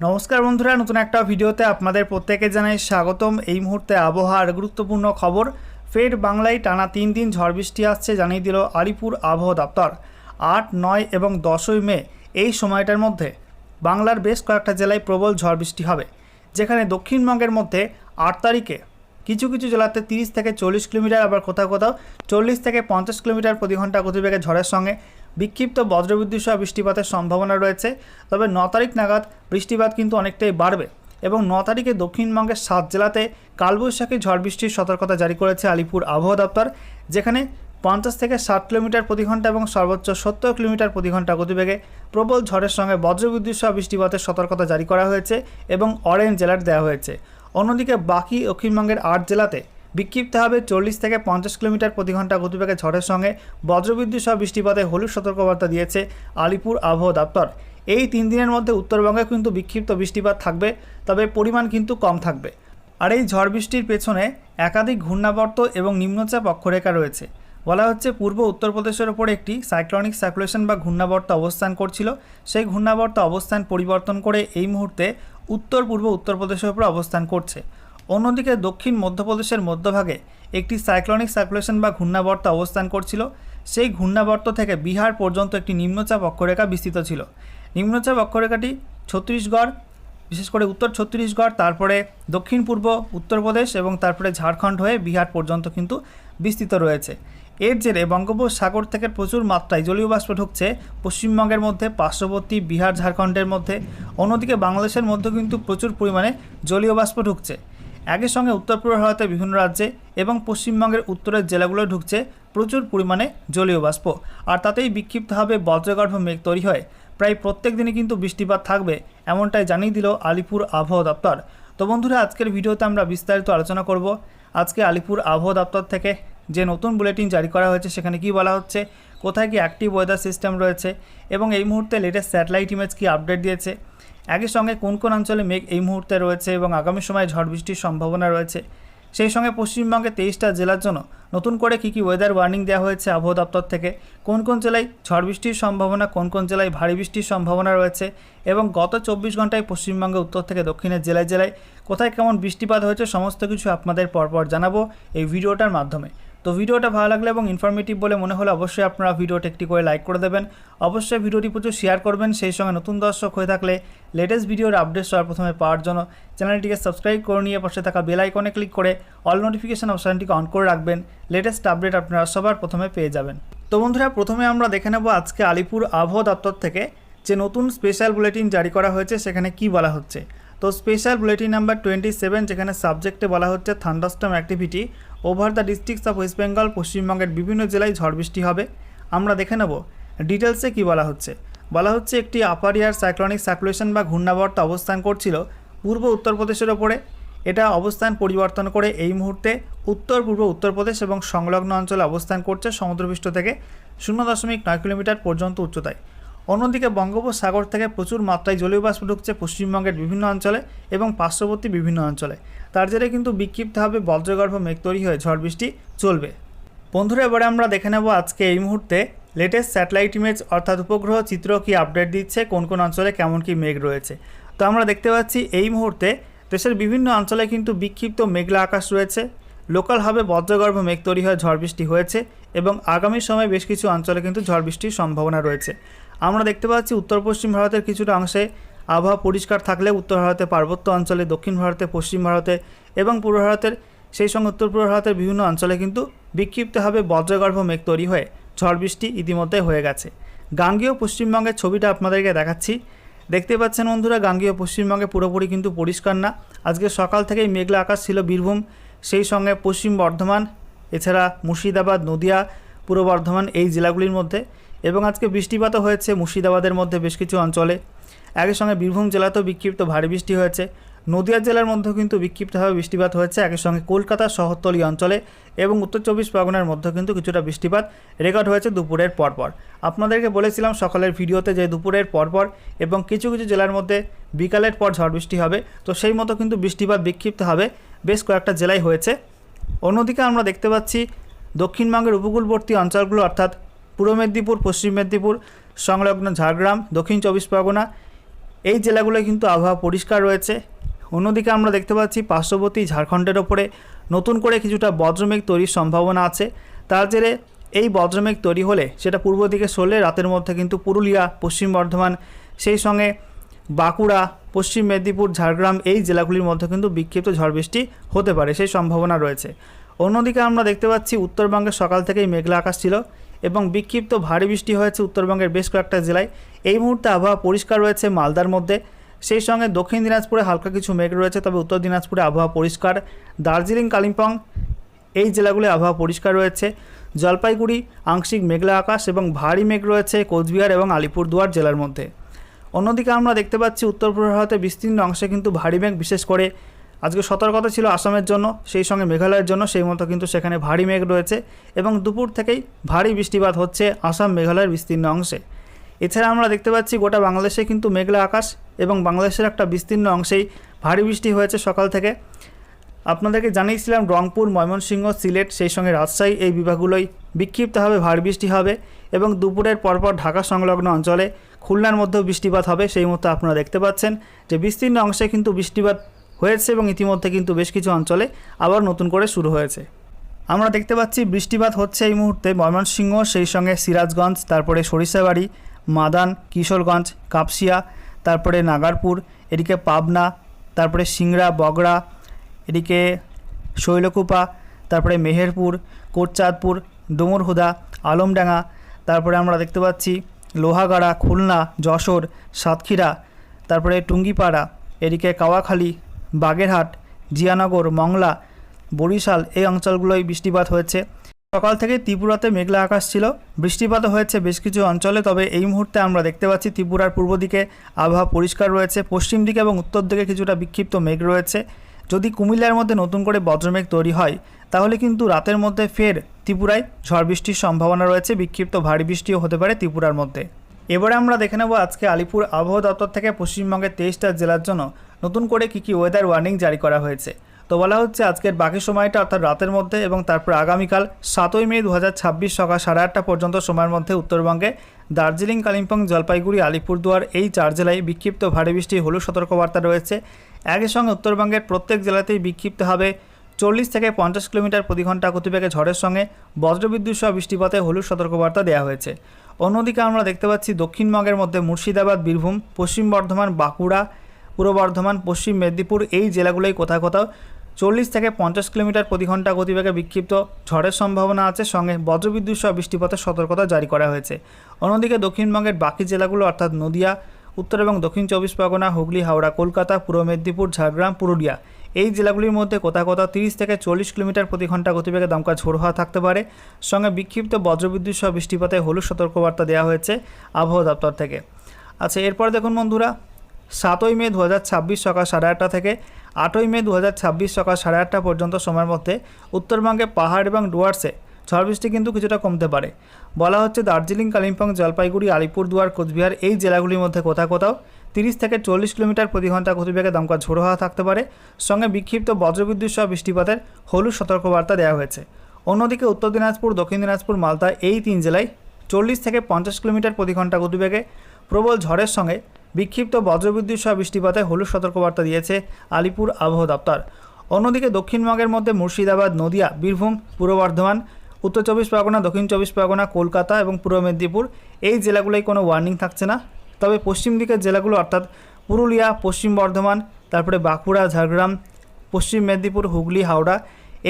নমস্কার বন্ধুরা, নতুন একটা ভিডিওতে আপনাদের প্রত্যেকে জানাই স্বাগতম। এই মুহূর্তে আবহাওয়ার গুরুত্বপূর্ণ খবর। ফের বাংলায় টানা 3 দিন ঝড় বৃষ্টি আসছে জানিয়ে দিল আলিপুর আবহাওয়া দপ্তর। 8, 9 এবং 10ই মে এই সময়টার মধ্যে বাংলার বেশ কয়েকটা জেলায় প্রবল ঝড় বৃষ্টি হবে, যেখানে দক্ষিণবঙ্গের মধ্যে 8 তারিখে কিছু কিছু জেলাতে 30 থেকে 40 কিলোমিটার, আবার কোথাও কোথাও 40 থেকে 50 কিলোমিটার প্রতি ঘন্টা গতিবেগে ঝড়ের সঙ্গে বিক্ষিপ্ত বজ্রবিদ্যুৎ সহ বৃষ্টিপাতের সম্ভাবনা রয়েছে। তবে 9 তারিখ নাগাদ বৃষ্টিপাত কিন্তু অনেকটাই বাড়বে এবং 9 তারিখে দক্ষিণবঙ্গের 7 জেলাতে কালবৈশাখী ঝড় বৃষ্টির সতর্কতা জারি করেছে আলিপুর আবহাওয়া দপ্তর, যেখানে 50 থেকে 60 কিলোমিটার প্রতি ঘন্টা এবং সর্বোচ্চ 70 কিলোমিটার প্রতি ঘন্টা গতিবেগে প্রবল ঝড়ের সঙ্গে বজ্রবিদ্যুৎ সহ বৃষ্টিপাতের সতর্কতা জারি করা হয়েছে এবং অরেঞ্জ অ্যালার্ট দেওয়া হয়েছে। অন্যদিকে বাকি দক্ষিণবঙ্গের 8 জেলাতে বিক্ষিপ্তভাবে 40 থেকে 50 কিলোমিটার প্রতি ঘন্টা গতিবেগে ঝড়ের সঙ্গে বজ্রবিদ্যুৎ সহ বৃষ্টিপাতে হলুদ সতর্কবার্তা দিয়েছে আলিপুর আবহাওয়া দপ্তর। এই 3 দিনের মধ্যে উত্তরবঙ্গে কিন্তু বিক্ষিপ্ত বৃষ্টিপাত থাকবে, তবে পরিমাণ কিন্তু কম থাকবে। আর এই ঝড় বৃষ্টির পেছনে একাধিক ঘূর্ণাবর্ত এবং নিম্নচাপ অক্ষরেখা রয়েছে। বলা হচ্ছে পূর্ব উত্তরপ্রদেশের ওপর একটি সাইক্লোনিক সার্কুলেশন বা ঘূর্ণাবর্ত অবস্থান করছিল। সেই ঘূর্ণাবর্ত অবস্থান পরিবর্তন করে এই মুহূর্তে উত্তর পূর্ব উত্তরপ্রদেশের ওপর অবস্থান করছে। অন্যদিকে দক্ষিণ মধ্যপ্রদেশের মধ্যভাগে একটি সাইক্লোনিক সার্কুলেশন বা ঘূর্ণাবর্ত অবস্থান করছিল। সেই ঘূর্ণাবর্ত থেকে বিহার পর্যন্ত একটি নিম্নচাপ অক্ষরেখা বিস্তৃত ছিল। নিম্নচাপ অক্ষরেখাটি ছত্তিশগড়, বিশেষ করে উত্তর ছত্তিশগড়, তারপরে দক্ষিণ পূর্ব উত্তরপ্রদেশ এবং তারপরে ঝাড়খণ্ড হয়ে বিহার পর্যন্ত কিন্তু বিস্তৃত রয়েছে। এর জেরে বঙ্গোপসাগর থেকে প্রচুর মাত্রায় জলীয় বাষ্প ঢুকছে পশ্চিমবঙ্গের মধ্যে, পার্শ্ববর্তী বিহার ঝাড়খণ্ডের মধ্যে। অন্যদিকে বাংলাদেশের মধ্যে কিন্তু প্রচুর পরিমাণে জলীয় বাষ্প ঢুকছে। একই সঙ্গে উত্তর পূর্ব ভারতের বিভিন্ন রাজ্যে এবং পশ্চিমবঙ্গের উত্তরের জেলাগুলো ঢুকছে প্রচুর পরিমাণে জলীয় বাষ্প, আর তাতেই বিক্ষিপ্তভাবে বজ্রগর্ভ মেঘ তৈরি হয়। প্রায় প্রত্যেক দিনই কিন্তু বৃষ্টিপাত থাকবে, এমনটাই জানিয়ে দিল আলিপুর আবহাওয়া দপ্তর। তো বন্ধুরা, আজকের ভিডিওতে আমরা বিস্তারিত আলোচনা করব আজকে আলিপুর আবহাওয়া দপ্তর থেকে যে নতুন বুলেটিন জারি করা হয়েছে সেখানে কি বলা হচ্ছে, কোথায় কি অ্যাক্টিভ ওয়েদার সিস্টেম রয়েছে এবং এই মুহূর্তে লেটেস্ট স্যাটেলাইট ইমেজ কি আপডেট দিয়েছে, একই সঙ্গে কোন কোন অঞ্চলে মেঘ এই মুহূর্তে রয়েছে এবং আগামী সময়ে ঝড় বৃষ্টির সম্ভাবনা রয়েছে। সেই সঙ্গে পশ্চিমবঙ্গে 23টা জেলার জন্য নতুন করে কী কী ওয়েদার ওয়ার্নিং দেওয়া হয়েছে আবহাওয়া দপ্তর থেকে, কোন কোন জেলায় ঝড় বৃষ্টির সম্ভাবনা, কোন কোন জেলায় ভারী বৃষ্টির সম্ভাবনা রয়েছে এবং গত 24 ঘন্টায় পশ্চিমবঙ্গে উত্তর থেকে দক্ষিণের জেলায় জেলায় কোথায় কেমন বৃষ্টিপাত হয়েছে, সমস্ত কিছু আপনাদের পরপর জানাবো এই ভিডিওটার মাধ্যমে। তো ভিডিওটা ভালো লাগলে এবং ইনফরমেটিভ বলে মনে হলে অবশ্যই আপনারা ভিডিওটা একটি করে লাইক করে দেবেন। অবশ্যই ভিডিওটি প্রচুর শেয়ার করবেন। সেই সঙ্গে নতুন দর্শক হয়ে থাকলে লেটেস্ট ভিডিওর আপডেট সবার প্রথমে পাওয়ার জন্য চ্যানেলটিকে সাবস্ক্রাইব করে নিয়ে পাশে থাকা বেল আইকনে ক্লিক করে অল নোটিফিকেশন অপশানটিকে অন করে রাখবেন। লেটেস্ট আপডেট আপনারা সবার প্রথমে পেয়ে যাবেন। তো বন্ধুরা, প্রথমে আমরা দেখে নেব আজকে আলিপুর আবহাওয়া দপ্তর থেকে যে নতুন স্পেশাল বুলেটিন জারি করা হয়েছে সেখানে কি বলা হচ্ছে। তো স্পেশাল বুলেটিন নাম্বার 27, যেখানে সাবজেক্টে বলা হচ্ছে thunderstorm activity over the districts of West Bengal. পশ্চিমবঙ্গের বিভিন্ন জেলায় ঝড় বৃষ্টি হবে। আমরা দেখে নেব ডিটেলসে কি বলা হচ্ছে। বলা হচ্ছে একটি আপার এয়ার সাইক্লোনিক সার্কুলেশন বা ঘূর্ণাবর্ত অবস্থান করছিল পূর্ব উত্তরপ্রদেশের ওপরে। এটা অবস্থান পরিবর্তন করে এই মুহূর্তে উত্তর পূর্ব উত্তরপ্রদেশ এবং সংলগ্ন অঞ্চলে অবস্থান করছে সমুদ্রপৃষ্ঠ থেকে 0.9 কিলোমিটার পর্যন্ত উচ্চতায়। অন্যদিকে বঙ্গোপসাগর থেকে প্রচুর মাত্রায় জলীয় বাষ্প ঢুকছে পশ্চিমবঙ্গের বিভিন্ন অঞ্চলে এবং পার্শ্ববর্তী বিভিন্ন অঞ্চলে। তার জেরে কিন্তু বিক্ষিপ্তভাবে বজ্রগর্ভ মেঘ তৈরি হয়ে ঝড় বৃষ্টি চলবে। বন্ধুরা, এবারে আমরা দেখে নেব আজকে এই মুহূর্তে লেটেস্ট স্যাটেলাইট ইমেজ অর্থাৎ উপগ্রহ চিত্র কি আপডেট দিচ্ছে, কোন কোন অঞ্চলে কেমন কি মেঘ রয়েছে। তো আমরা দেখতে পাচ্ছি এই মুহূর্তে দেশের বিভিন্ন অঞ্চলে কিন্তু বিক্ষিপ্ত মেঘলা আকাশ রয়েছে। লোকালভাবে বজ্রগর্ভ মেঘ তৈরি হয়ে ঝড় বৃষ্টি হয়েছে এবং আগামী সময়ে বেশ কিছু অঞ্চলে কিন্তু ঝড় বৃষ্টির সম্ভাবনা রয়েছে। আমরা দেখতে পাচ্ছি উত্তর পশ্চিম ভারতের কিছুটা অংশে আবহাওয়া পরিষ্কার থাকলে উত্তর ভারতের পার্বত্য অঞ্চলে, দক্ষিণ ভারতে, পশ্চিম ভারতে এবং পূর্ব ভারতের, সেই সঙ্গে উত্তর পূর্ব ভারতের বিভিন্ন অঞ্চলে কিন্তু বিক্ষিপ্তভাবে বজ্রগর্ভ মেঘ তৈরি হয়ে ঝড় বৃষ্টি ইতিমধ্যে হয়ে গেছে। গাঙ্গেয় পশ্চিমবঙ্গের ছবিটা আপনাদেরকে দেখাচ্ছি। দেখতে পাচ্ছেন বন্ধুরা, গাঙ্গেয় পশ্চিমবঙ্গে পুরোপুরি কিন্তু পরিষ্কার না। আজকে সকাল থেকেই মেঘলা আকাশ ছিল বীরভূম, সেই সঙ্গে পশ্চিম বর্ধমান, এছাড়া মুর্শিদাবাদ, নদিয়া, পূর্ব বর্ধমান এই জেলাগুলির মধ্যে, এবং আজকে বৃষ্টিপাতও হয়েছে মুর্শিদাবাদের মধ্যে বেশ কিছু অঞ্চলে। একই সঙ্গে বীরভূম জেলাতেও বিক্ষিপ্ত ভারী বৃষ্টি হয়েছে। নদিয়া জেলার মধ্যেও কিন্তু বিক্ষিপ্তভাবে বৃষ্টিপাত হয়েছে। একই সঙ্গে কলকাতার শহরতলি অঞ্চলে এবং উত্তর 24 পরগনার মধ্যে কিন্তু কিছুটা বৃষ্টিপাত রেকর্ড হয়েছে দুপুরের পরপর। আপনাদেরকে বলেছিলাম সকালের ভিডিওতে যে দুপুরের পরপর এবং কিছু কিছু জেলার মধ্যে বিকালের পর ঝড় বৃষ্টি হবে। তো সেই মতো কিন্তু বৃষ্টিপাত বিক্ষিপ্ত হবে বেশ কয়েকটা জেলায় হয়েছে। অন্যদিকে আমরা দেখতে পাচ্ছি দক্ষিণবঙ্গের উপকূলবর্তী অঞ্চলগুলো অর্থাৎ পূর্ব মেদিনীপুর, পশ্চিম মেদিনীপুর সংলগ্ন ঝাড়গ্রাম, দক্ষিণ 24 পরগনা এই জেলাগুলোয় কিন্তু আবহাওয়া পরিষ্কার রয়েছে। অন্যদিকে আমরা দেখতে পাচ্ছি পার্শ্ববর্তী ঝাড়খণ্ডের ওপরে নতুন করে কিছুটা বজ্রমেঘ তৈরির সম্ভাবনা আছে। তার জেরে এই বজ্রমেঘ তৈরি হলে সেটা পূর্ব দিকে সরলে রাতের মধ্যে কিন্তু পুরুলিয়া, পশ্চিম বর্ধমান, সেই সঙ্গে বাঁকুড়া, পশ্চিম মেদিনীপুর, ঝাড়গ্রাম এই জেলাগুলির মধ্যে কিন্তু বিক্ষিপ্ত ঝড় বৃষ্টি হতে পারে, সেই সম্ভাবনা রয়েছে। অন্যদিকে আমরা দেখতে পাচ্ছি উত্তরবঙ্গে সকাল থেকেই মেঘলা আকাশ ছিল এবং বিক্ষিপ্ত ভারী বৃষ্টি হয়েছে উত্তরবঙ্গের বেশ কয়েকটা জেলায়। এই মুহূর্তে আবহাওয়া পরিষ্কার রয়েছে মালদার মধ্যে, সেই সঙ্গে দক্ষিণ দিনাজপুরে হালকা কিছু মেঘ রয়েছে, তবে উত্তর দিনাজপুরে আবহাওয়া পরিষ্কার। দার্জিলিং, কালিম্পং এই জেলাগুলি আবহাওয়া পরিষ্কার রয়েছে। জলপাইগুড়ি আংশিক মেঘলা আকাশ এবং ভারী মেঘ রয়েছে কোচবিহার এবং আলিপুরদুয়ার জেলার মধ্যে। অন্যদিকে আমরা দেখতে পাচ্ছি উত্তর পূর্ব ভারতের বিস্তীর্ণ অংশে কিন্তু ভারী মেঘ, বিশেষ করে আজকে সতর্কতা ছিল আসামের জন্য, সেই সঙ্গে মেঘালয়ের জন্য, সেই মতো কিন্তু সেখানে ভারী মেঘ রয়েছে এবং দুপুর থেকেই ভারী বৃষ্টিপাত হচ্ছে আসাম, মেঘালয়ের বিস্তীর্ণ অংশে। এছাড়া আমরা দেখতে পাচ্ছি গোটা বাংলাদেশে কিন্তু মেঘলা আকাশ এবং বাংলাদেশের একটা বিস্তীর্ণ অংশেই ভারী বৃষ্টি হয়েছে সকাল থেকে। আপনাদেরকে জানিয়েছিলাম রংপুর, ময়মনসিংহ, সিলেট, সেই সঙ্গে রাজশাহী এই বিভাগগুলোই বিক্ষিপ্তভাবে ভারী বৃষ্টি হবে এবং দুপুরের পরপর ঢাকা সংলগ্ন অঞ্চলে খুলনার মধ্যেও বৃষ্টিপাত হবে। সেই মতো আপনারা দেখতে পাচ্ছেন যে বিস্তীর্ণ অংশে কিন্তু বৃষ্টিপাত হয়েছে এবং ইতিমধ্যে কিন্তু বেশ কিছু অঞ্চলে আবার নতুন করে শুরু হয়েছে। আমরা দেখতে পাচ্ছি বৃষ্টিপাত হচ্ছে এই মুহূর্তে ময়মনসিংহ, সেই সঙ্গে সিরাজগঞ্জ, তারপরে সরিষাবাড়ি, মাদান, কিশোরগঞ্জ, কাপসিয়া, তারপরে নাগারপুর, এদিকে পাবনা, তারপরে সিংড়া, বগড়া, এদিকে শৈলকুপা, তারপরে মেহেরপুর, কোটচাঁদপুর, ডুমুরহুদা, আলমডাঙ্গা, তারপরে আমরা দেখতে পাচ্ছি লোহাগাড়া, খুলনা, যশোর, সাতক্ষীরা, তারপরে টুঙ্গিপাড়া, এদিকে কাওয়াখালী, বাগেরহাট, জিয়ানগর, মংলা, বরিশাল এই অঞ্চলগুলোয় বৃষ্টিপাত হয়েছে। সকাল থেকে ত্রিপুরাতে মেঘলা আকাশ ছিল, বৃষ্টিপাতও হয়েছে বেশ কিছু অঞ্চলে, তবে এই মুহূর্তে আমরা দেখতে পাচ্ছি ত্রিপুরার পূর্ব দিকে আবহাওয়া পরিষ্কার রয়েছে, পশ্চিম দিকে এবং উত্তর দিকে কিছুটা বিক্ষিপ্ত মেঘ রয়েছে। যদি কুমিল্লার মধ্যে নতুন করে বজ্রমেঘ তৈরি হয় তাহলে কিন্তু রাতের মধ্যে ফের ত্রিপুরায় ঝড় বৃষ্টির সম্ভাবনা রয়েছে, বিক্ষিপ্ত ভারী বৃষ্টিও হতে পারে ত্রিপুরার মধ্যে। এবারে আমরা দেখে নেব আজকে আলিপুর আবহাওয়া দপ্তর থেকে পশ্চিমবঙ্গের 23টা জেলার জন্য নতুন করে কী ওয়েদার ওয়ার্নিং জারি করা হয়েছে। তো বলা হচ্ছে আজকের বাকি সময়টা অর্থাৎ রাতের মধ্যে এবং তারপর আগামীকাল 7ই মে 2026 সকাল 8:30 পর্যন্ত সময়ের মধ্যে উত্তরবঙ্গে দার্জিলিং, কালিম্পং, জলপাইগুড়ি, আলিপুরদুয়ার এই 4 জেলায় বিক্ষিপ্ত ভারী বৃষ্টির হলুদ সতর্কবার্তা রয়েছে। একই সঙ্গে উত্তরবঙ্গের প্রত্যেক জেলাতেই বিক্ষিপ্ত হবে 40 থেকে 50 কিলোমিটার প্রতি ঘন্টা গতিবেগে ঝড়ের সঙ্গে বজ্রবিদ্যুৎ সহ বৃষ্টিপাতে হলুদ সতর্কবার্তা দেওয়া হয়েছে। অন্যদিকে আমরা দেখতে পাচ্ছি দক্ষিণবঙ্গের মধ্যে মুর্শিদাবাদ, বীরভূম, পশ্চিম বর্ধমান, বাঁকুড়া, পূর্ব বর্ধমান, পশ্চিম মেদিনীপুর এই জেলাগুলোই কোথাও কোথাও 40 থেকে 50 কিলোমিটার প্রতি ঘন্টা গতিবেগে বিক্ষিপ্ত ঝড়ের সম্ভাবনা আছে, সঙ্গে বজ্রবিদ্যুৎ সহ বৃষ্টিপাতের সতর্কতা জারি করা হয়েছে। অন্যদিকে দক্ষিণবঙ্গের বাকি জেলাগুলো অর্থাৎ নদিয়া, উত্তর এবং দক্ষিণ 24 পরগনা, হুগলি, হাওড়া, কলকাতা, পূর্ব মেদিনীপুর, ঝাড়গ্রাম, পুরুলিয়া এই জেলাগুলির মধ্যে কোথাও কোথাও 30 থেকে 40 কিলোমিটার প্রতি ঘন্টা গতিবেগে দমকা ঝোড়ো হাওয়া থাকতে পারে, সঙ্গে বিক্ষিপ্ত বজ্রবিদ্যুৎ সহ বৃষ্টিপাতে হলুদ সতর্কবার্তা দেওয়া হয়েছে আবহাওয়া দপ্তর থেকে। আচ্ছা, এরপর দেখুন বন্ধুরা, 7ই মে 2026 সকাল 8:30 থেকে 8ই মে 2026 সকাল 8:30 পর্যন্ত সময়ের মধ্যে উত্তরবঙ্গে পাহাড় এবং ডুয়ার্সে ঝড় বৃষ্টি কিন্তু কিছুটা কমতে পারে। বলা হচ্ছে দার্জিলিং, কালিম্পং, জলপাইগুড়ি, আলিপুরদুয়ার, কোচবিহার এই জেলাগুলির মধ্যে কোথাও কোথাও 30 থেকে 40 কিলোমিটার প্রতি ঘন্টা গতিবেগে দমকা ঝোড়ো হাওয়া থাকতে পারে, সঙ্গে বিক্ষিপ্ত বজ্রবিদ্যুৎ সহ বৃষ্টিপাতের হলুদ সতর্কবার্তা দেওয়া হয়েছে। অন্যদিকে উত্তর দিনাজপুর, দক্ষিণ দিনাজপুর, মালদা এই 3 জেলায় 40 থেকে 50 কিলোমিটার প্রতি ঘন্টা গতিবেগে প্রবল ঝড়ের সঙ্গে বিক্ষিপ্ত বজ্রবিদ্যুৎ সহ বৃষ্টিপাতে হলুদ সতর্কবার্তা দিয়েছে আলিপুর আবহাওয়া দপ্তর। অন্যদিকে দক্ষিণবঙ্গের মধ্যে মুর্শিদাবাদ, নদিয়া, বীরভূম, পূর্ব বর্ধমান, উত্তর 24 পরগনা, দক্ষিণ 24 পরগনা, কলকাতা এবং পূর্ব মেদিনীপুর এই জেলাগুলোয় কোনো ওয়ার্নিং থাকছে না। তবে পশ্চিম দিকের জেলাগুলো অর্থাৎ পুরুলিয়া, পশ্চিম বর্ধমান, তারপরে বাঁকুড়া, ঝাড়গ্রাম, পশ্চিম মেদিনীপুর, হুগলি, হাওড়া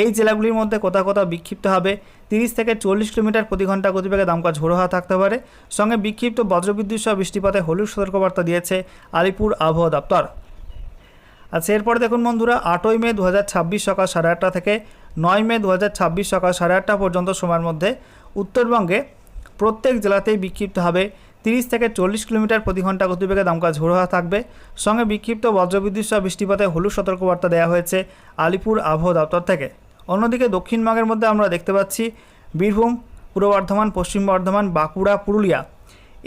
এই জেলাগুলির মধ্যে কোথাও কোথাও বিক্ষিপ্ত হবে 30 থেকে 40 কিলোমিটার প্রতি ঘন্টা গতিবেগে দমকা ঝোড়ো হাওয়া থাকতে পারে, সঙ্গে বিক্ষিপ্ত বজ্রবিদ্যুৎ সহ বৃষ্টিপাতে হলুদ সতর্কবার্তা দিয়েছে আলিপুর আবহাওয়া দপ্তর। আচ্ছা, এরপর দেখুন বন্ধুরা, 8ই মে 2026 সকাল 8:30 থেকে 9 মে 2026 সকাল 8:30 পর্যন্ত সময়ের মধ্যে উত্তরবঙ্গে প্রত্যেক জেলাতেই বিক্ষিপ্ত হবে 30 থেকে 40 কিলোমিটার প্রতি ঘন্টা গতিবেগে দমকা ঝোড়ো হাওয়া থাকবে, সঙ্গে বিক্ষিপ্ত বজ্রবিদ্যুৎ সহ বৃষ্টিপাতে হলুদ সতর্কবার্তা দেওয়া হয়েছে আলিপুর আবহাওয়া দপ্তর থেকে। অন্যদিকে দক্ষিণবঙ্গের মধ্যে আমরা দেখতে পাচ্ছি বীরভূম, পূর্ব বর্ধমান, পশ্চিম বর্ধমান, বাঁকুড়া, পুরুলিয়া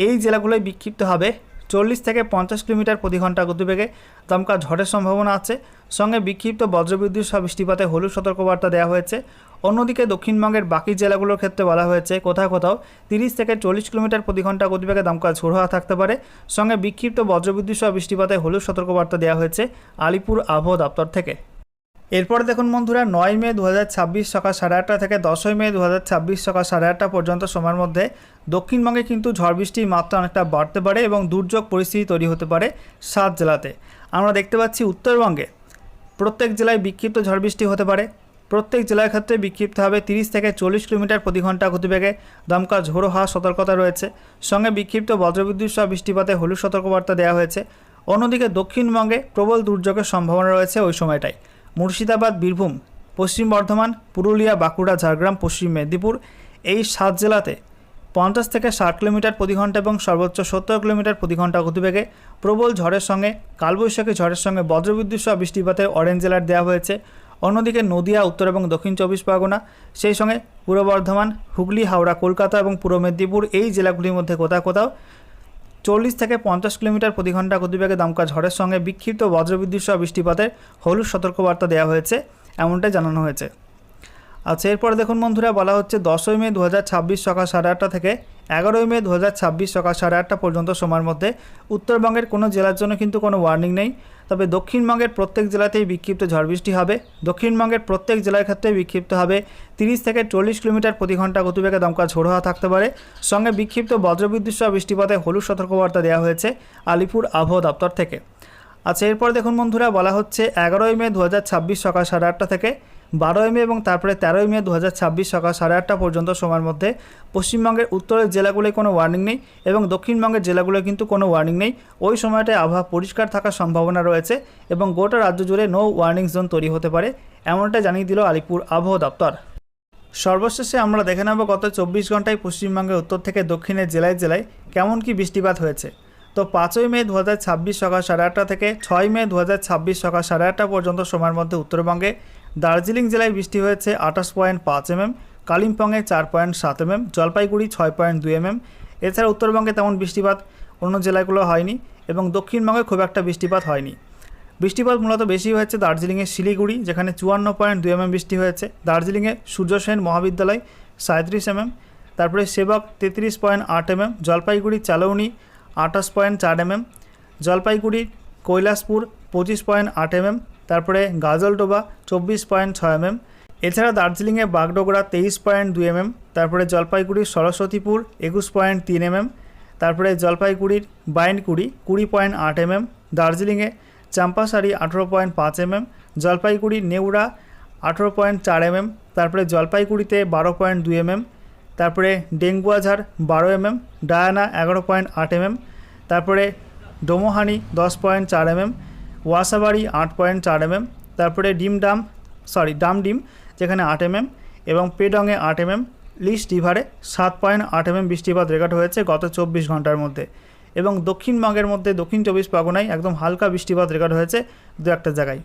এই জেলাগুলোয় বিক্ষিপ্ত হবে 40 থেকে 50 কিলোমিটার প্রতি ঘন্টা গতিবেগে দমকা ঝড়ের সম্ভাবনা আছে। সঙ্গে বিক্ষিপ্ত বজ্রবিদ্যুৎ সহ বৃষ্টিপাতে হলুদ সতর্কবার্তা দেওয়া হয়েছে। অন্যদিকে দক্ষিণবঙ্গের বাকি জেলাগুলোর ক্ষেত্রে বলা হয়েছে কোথাও কোথাও 30 থেকে 40 কিলোমিটার প্রতি ঘন্টা গতিবেগে দমকা ঝোড়ো হাওয়া থাকতে পারে। সঙ্গে বিক্ষিপ্ত বজ্রবিদ্যুৎ সহ বৃষ্টিপাতে হলুদ সতর্কবার্তা দেওয়া হয়েছে আলিপুর আবহাওয়া দপ্তর থেকে। এরপরে দেখুন বন্ধুরা, 9 মে 2026 সকাল 8:30 থেকে 10 মে 2026 সকাল 8:30 পর্যন্ত সময়ের মধ্যে দক্ষিণবঙ্গে কিন্তু ঝড় বৃষ্টির মাত্রা অনেকটা বাড়তে পারে এবং দুর্যোগ পরিস্থিতি তৈরি হতে পারে 7 জেলাতে। আমরা দেখতে পাচ্ছি উত্তরবঙ্গে প্রত্যেক জেলায় বিক্ষিপ্ত ঝড় বৃষ্টি হতে পারে। প্রত্যেক জেলার ক্ষেত্রে বিক্ষিপ্ত হবে 30 থেকে 40 কিলোমিটার প্রতি ঘন্টা গতিবেগে দমকা ঝোড়ো হাওয়া সতর্কতা রয়েছে। সঙ্গে বিক্ষিপ্ত বজ্রবিদ্যুৎ সহ বৃষ্টিপাতে হলুদ সতর্কবার্তা দেওয়া হয়েছে। অন্যদিকে দক্ষিণবঙ্গে প্রবল দুর্যোগের সম্ভাবনা রয়েছে ওই সময়টায়। মুর্শিদাবাদ, বীরভূম, পশ্চিম বর্ধমান, পুরুলিয়া, বাঁকুড়া, ঝাড়গ্রাম, পশ্চিম মেদিনীপুর এই 7 জেলাতে 50 থেকে 60 কিলোমিটার প্রতি ঘন্টা এবং সর্বোচ্চ 70 কিলোমিটার প্রতি ঘন্টা গতিবেগে প্রবল ঝড়ের সঙ্গে কালবৈশাখী ঝড়ের সঙ্গে বজ্রবিদ্যুৎ সহ বৃষ্টিপাতে অরেঞ্জ অ্যালার্ট দেওয়া হয়েছে। অন্যদিকে নদিয়া, উত্তর এবং দক্ষিণ 24 পরগনা, সেই সঙ্গে পূর্ব বর্ধমান, হুগলি, হাওড়া, কলকাতা এবং পূর্ব মেদিনীপুর এই জেলাগুলির মধ্যে কোথাও কোথাও 40 থেকে 50 কিলোমিটার প্রতি ঘন্টা গতিবেগে দমকা ঝড়ের সঙ্গে বিক্ষিপ্ত বজ্রবিদ্যুৎ সহ বৃষ্টিপাতের হলুদ সতর্কবার্তা দেওয়া হয়েছে, এমনটাই জানানো হয়েছে। আচ্ছা, এরপরে দেখুন বন্ধুরা, বলা হচ্ছে 10 মে 2026 সকাল 8:30 থেকে 11 মে 2026 সকাল 8:30 পর্যন্ত সময়ের মধ্যে উত্তরবঙ্গের কোনো জেলার জন্য কিন্তু কোনো ওয়ার্নিং নেই। তবে দক্ষিণবঙ্গের প্রত্যেক জেলাতেই বিক্ষিপ্ত ঝড় বৃষ্টি হবে। দক্ষিণবঙ্গের প্রত্যেক জেলার ক্ষেত্রে বিক্ষিপ্ত হবে 30 থেকে 40 কিলোমিটার প্রতি ঘন্টা গতিবেগে দমকা ঝোড়ো হাওয়া থাকতে পারে। সঙ্গে বিক্ষিপ্ত বজ্রবিদ্যুৎ সহ বৃষ্টিপাতে হলুদ সতর্কবার্তা দেওয়া হয়েছে আলিপুর আবহাওয়া দপ্তর থেকে। আচ্ছা, এরপর দেখুন বন্ধুরা, বলা হচ্ছে 11 মে 2026 সকাল 8:30 থেকে 12 মে এবং তারপরে 13 মে 2026 সকাল 8:30 পর্যন্ত সময়ের মধ্যে পশ্চিমবঙ্গের উত্তরের জেলাগুলোয় কোনো ওয়ার্নিং নেই এবং দক্ষিণবঙ্গের জেলাগুলোয় কিন্তু কোনো ওয়ার্নিং নেই। ওই সময়টায় আবহাওয়া পরিষ্কার থাকার সম্ভাবনা রয়েছে এবং গোটা রাজ্য জুড়ে নো ওয়ার্নিং জোন তৈরি হতে পারে, এমনটা জানিয়ে দিল আলিপুর আবহাওয়া দপ্তর। সর্বশেষে আমরা দেখে নেব গত 24 ঘন্টায় পশ্চিমবঙ্গের উত্তর থেকে দক্ষিণের জেলায় জেলায় কেমন কি বৃষ্টিপাত হয়েছে। তো 5 মে 2026 সকাল 8:30 থেকে 6 মে 2026 সকাল 8:30 পর্যন্ত সময়ের মধ্যে উত্তরবঙ্গে দার্জিলিং জেলায় বৃষ্টি হয়েছে 28.5 mm, কালিম্পংয়ে 4.7 mm, জলপাইগুড়ি 6.2 mm। এছাড়া উত্তরবঙ্গে তেমন বৃষ্টিপাত অন্য জেলাগুলো হয়নি এবং দক্ষিণবঙ্গে খুব একটা বৃষ্টিপাত হয়নি। বৃষ্টিপাত মূলত বেশি হয়েছে দার্জিলিংয়ের শিলিগুড়ি, যেখানে 54.2 mm বৃষ্টি হয়েছে। দার্জিলিংয়ে সূর্য সেন মহাবিদ্যালয় 37 mm, তারপরে সেবক 33.8 mm, Jalpaiguri চালৌনি 28.4 mm, Jalpaiguri Kailashpur 25.8 mm, তারপরে গাজলডোবা 24.6 mm। এছাড়া দার্জিলিংয়ে বাগডোগরা 23.2 mm, তারপরে জলপাইগুড়ির সরস্বতীপুর 21.3 mm, তারপরে জলপাইগুড়ির বাইনকুড়ি 20.8 mm, দার্জিলিংয়ে চাম্পাসারি 18.5 mm, জলপাইগুড়ি নেউরা 18.4 mm, তারপরে জলপাইগুড়িতে 12.2 mm, তারপরে ডেঙ্গুয়াঝাড় 12 mm, ডায়ানা 11.8 mm, তারপরে ডোমোহানি 10.4 mm, ওয়াসাবাড়ি 8.4 mm, তারপরে ডামডিম যেখানে 8 mm এবং পেডংয়ে 8 mm, লিস্ট রিভারে 7.8 mm বৃষ্টিপাত রেকর্ড হয়েছে গত 24 ঘন্টার মধ্যে। এবং দক্ষিণবঙ্গের মধ্যে দক্ষিণ 24 পরগনায় একদম হালকা বৃষ্টিপাত রেকর্ড হয়েছে দু একটা জায়গায়।